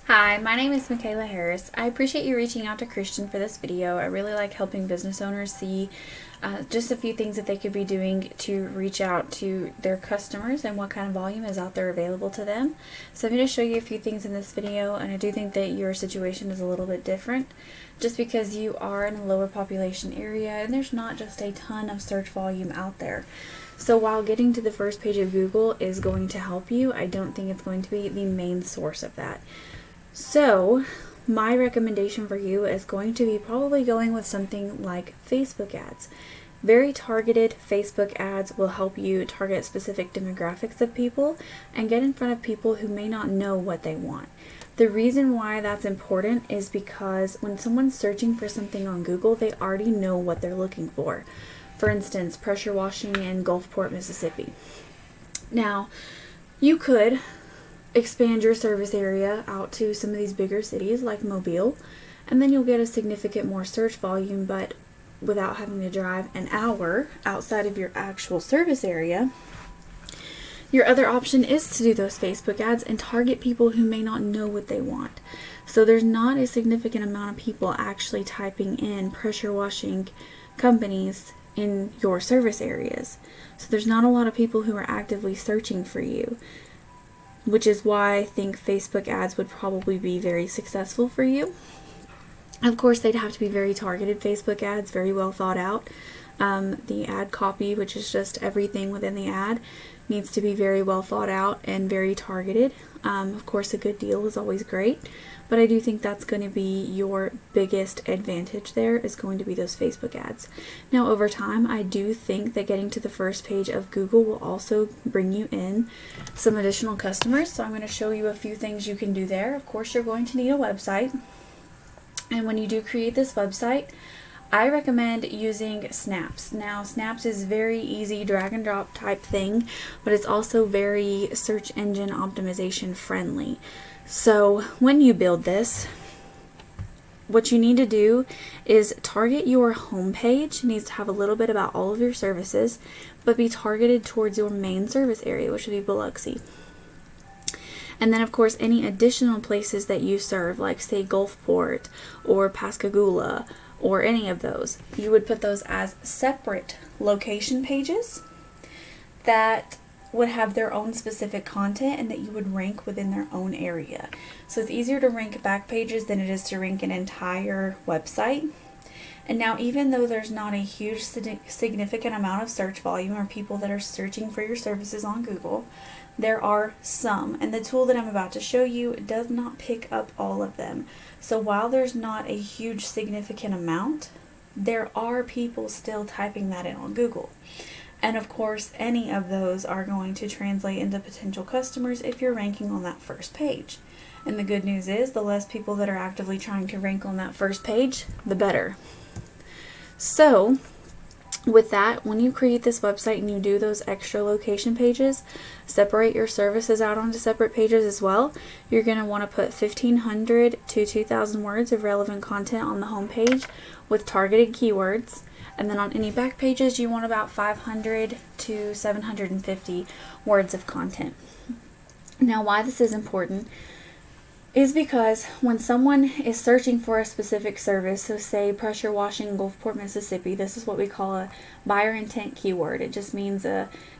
Hi, my name is Michaela Harris. I appreciate you reaching out to Christian for this video. I really like helping business owners see just a few things that they could be doing to reach out to their customers and what kind of volume is out there available to them. So I'm going to show you a few things in this video, and I do think that your situation is a little bit different just because you are in a lower population area and there's not just a ton of search volume out there. So while getting to the first page of Google is going to help you, I don't think it's going to be the main source of that. So my recommendation for you is going to be probably going with something like Facebook ads. Very targeted Facebook ads will help you target specific demographics of people and get in front of people who may not know what they want. The reason why that's important is because when someone's searching for something on Google, they already know what they're looking for. For instance, pressure washing in Gulfport, Mississippi. Now, you could expand your service area out to some of these bigger cities like Mobile, and then you'll get a significant more search volume, but without having to drive an hour outside of your actual service area. Your other option is to do those Facebook ads and target people who may not know what they want. So there's not a significant amount of people actually typing in pressure washing companies in your service areas. So there's not a lot of people who are actively searching for you, which is why I think Facebook ads would probably be very successful for you. Of course, they'd have to be very targeted Facebook ads, very well thought out. The ad copy, which is just everything within the ad, needs to be very well thought out and very targeted. Of course, a good deal is always great, but I do think that's going to be your biggest advantage there, is going to be those Facebook ads. Now, over time, I do think that getting to the first page of Google will also bring you in some additional customers. So I'm going to show you a few things you can do there. Of course, you're going to need a website. And when you do create this website, I recommend using Snaps. Now, Snaps is very easy drag and drop type thing, but it's also very search engine optimization friendly. So when you build this, what you need to do is target your home page. It needs to have a little bit about all of your services, but be targeted towards your main service area, which would be Biloxi. And then, of course, any additional places that you serve, like say Gulfport or Pascagoula or any of those, you would put those as separate location pages that would have their own specific content and that you would rank within their own area. So it's easier to rank back pages than it is to rank an entire website. And now, even though there's not a huge significant amount of search volume or people that are searching for your services on Google, there are some, and the tool that I'm about to show you does not pick up all of them. So while there's not a huge significant amount, there are people still typing that in on Google. And of course, any of those are going to translate into potential customers if you're ranking on that first page. And the good news is, the less people that are actively trying to rank on that first page, the better. So with that, when you create this website and you do those extra location pages, separate your services out onto separate pages as well. You're going to want to put 1,500 to 2,000 words of relevant content on the home page with targeted keywords. And then on any back pages, you want about 500 to 750 words of content. Now, why this is important is because when someone is searching for a specific service, so say pressure washing Gulfport, Mississippi, this is what we call a buyer intent keyword. It just means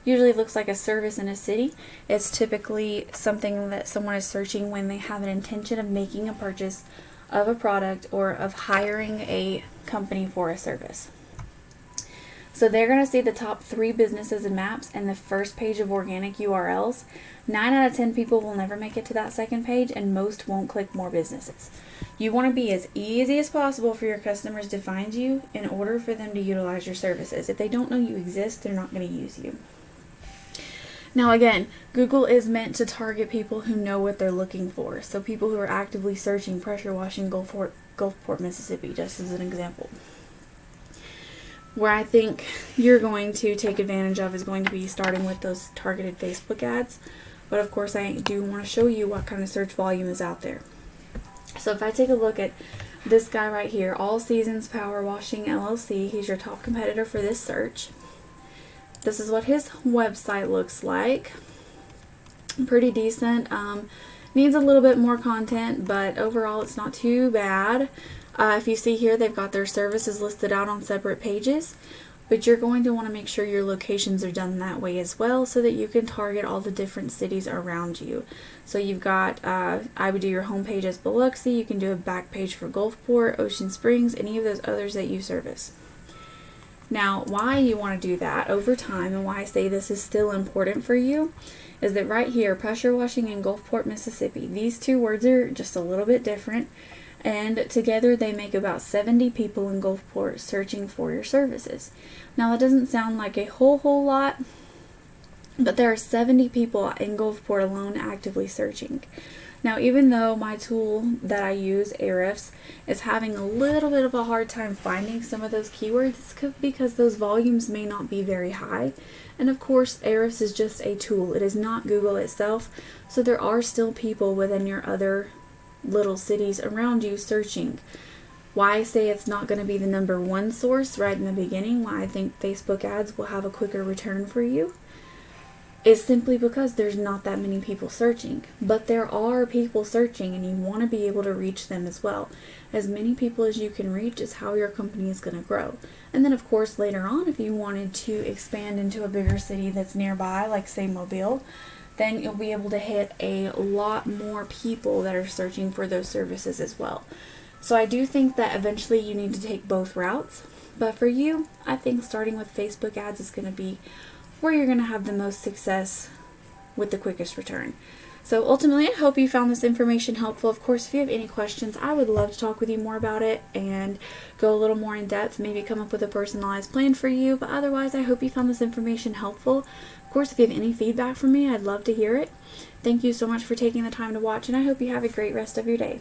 usually looks like a service in a city. It's typically something that someone is searching when they have an intention of making a purchase of a product or of hiring a company for a service. So they're going to see the top 3 businesses and maps and the first page of organic URLs. 9 out of 10 people will never make it to that second page, and most won't click more businesses. You want to be as easy as possible for your customers to find you in order for them to utilize your services. If they don't know you exist, they're not going to use you. Now again, Google is meant to target people who know what they're looking for. So people who are actively searching pressure washing Gulfport, Mississippi, just as an example. Where I think you're going to take advantage of is going to be starting with those targeted Facebook ads. But of course, I do want to show you what kind of search volume is out there. So if I take a look at this guy right here, All Seasons Power Washing LLC, he's your top competitor for this search. This is what his website looks like. Pretty decent. Needs a little bit more content, but overall it's not too bad. If you see here, they've got their services listed out on separate pages, but you're going to want to make sure your locations are done that way as well so that you can target all the different cities around you. So you've got, I would do your home page as Biloxi, you can do a back page for Gulfport, Ocean Springs, any of those others that you service. Now, why you want to do that over time and why I say this is still important for you is that right here, pressure washing in Gulfport, Mississippi, these two words are just a little bit different, and together they make about 70 people in Gulfport searching for your services. Now, that doesn't sound like a whole lot, but there are 70 people in Gulfport alone actively searching. Now, even though my tool that I use, Ahrefs, is having a little bit of a hard time finding some of those keywords, it's because those volumes may not be very high. And of course, Ahrefs is just a tool. It is not Google itself. So there are still people within your other little cities around you searching. Why I say it's not going to be the #1 source right in the beginning, why I think Facebook ads will have a quicker return for you, is simply because there's not that many people searching. But there are people searching, and you want to be able to reach them as well. As many people as you can reach is how your company is going to grow. And then of course later on, if you wanted to expand into a bigger city that's nearby, like say Mobile, then you'll be able to hit a lot more people that are searching for those services as well. So I do think that eventually you need to take both routes. But for you, I think starting with Facebook ads is going to be where you're going to have the most success with the quickest return. So ultimately, I hope you found this information helpful. Of course, if you have any questions, I would love to talk with you more about it and go a little more in depth, maybe come up with a personalized plan for you. But otherwise, I hope you found this information helpful. Of course, if you have any feedback from me, I'd love to hear it. Thank you so much for taking the time to watch, and I hope you have a great rest of your day.